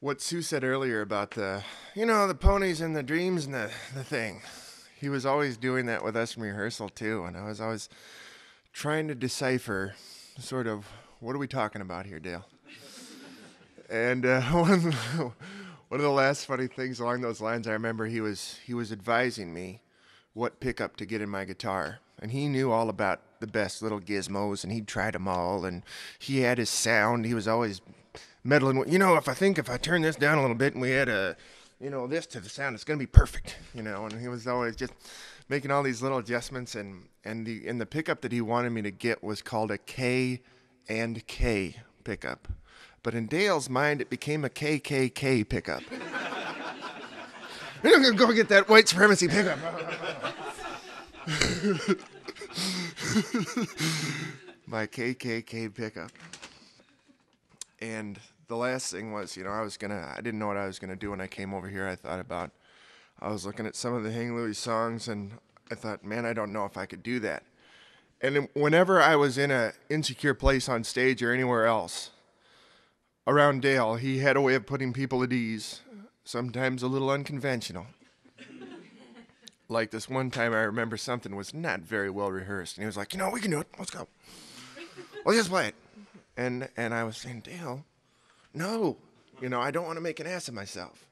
what Sue said earlier about the ponies and the dreams and the thing. He was always doing that with us in rehearsal too, and I was always trying to decipher sort of what are we talking about here, Dale? And one of the last funny things along those lines, I remember he was advising me what pickup to get in my guitar, and he knew all about the best little gizmos, and he'd tried them all, and he had his sound. He was always meddling with, if I turn this down a little bit and we add this to the sound, it's going to be perfect, and he was always just making all these little adjustments, and the pickup that he wanted me to get was called a K and K pickup. But in Dale's mind, it became a KKK pickup. I'm going to go get that white supremacy pickup. My KKK pickup. And the last thing was, I didn't know what I was going to do when I came over here. I was looking at some of the Hang Louey songs, and I thought, man, I don't know if I could do that. And whenever I was in an insecure place on stage or anywhere else around Dale, he had a way of putting people at ease, sometimes a little unconventional. Like this one time I remember something was not very well rehearsed, and he was like, we can do it. Let's go. Let's just play it. And I was saying, Dale, no, I don't want to make an ass of myself.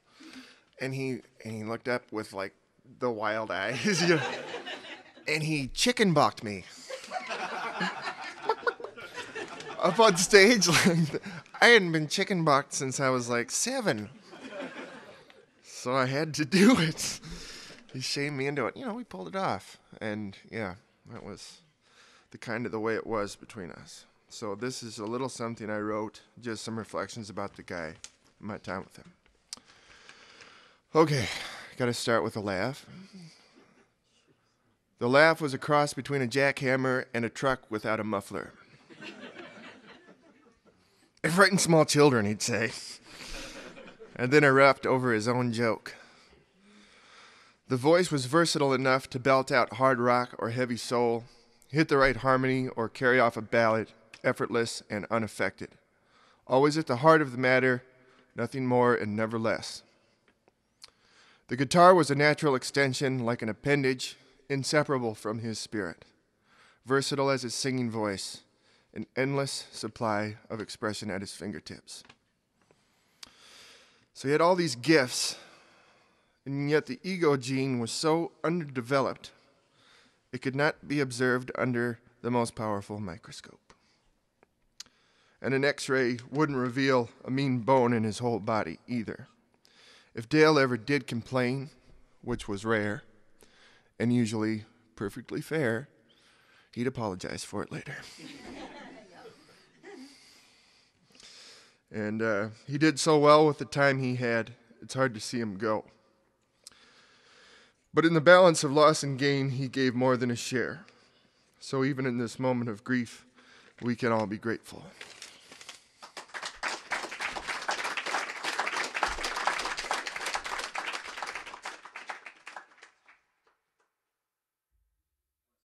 And he looked up with like the wild eyes, and he chicken bucked me up on stage. I hadn't been chicken bucked since I was like 7, so I had to do it. He shamed me into it. We pulled it off, and yeah, that was the way it was between us. So this is a little something I wrote, just some reflections about the guy, my time with him. Okay, got to start with a laugh. The laugh was a cross between a jackhammer and a truck without a muffler. It frightened small children, he'd say, and then erupt over his own joke. The voice was versatile enough to belt out hard rock or heavy soul, hit the right harmony, or carry off a ballad, effortless and unaffected. Always at the heart of the matter, nothing more and never less. The guitar was a natural extension, like an appendage, inseparable from his spirit. Versatile as his singing voice, an endless supply of expression at his fingertips. So he had all these gifts, and yet the ego gene was so underdeveloped, it could not be observed under the most powerful microscope. And an X-ray wouldn't reveal a mean bone in his whole body either. If Dale ever did complain, which was rare, and usually perfectly fair, he'd apologize for it later. And he did so well with the time he had, it's hard to see him go. But in the balance of loss and gain, he gave more than a share. So even in this moment of grief, we can all be grateful.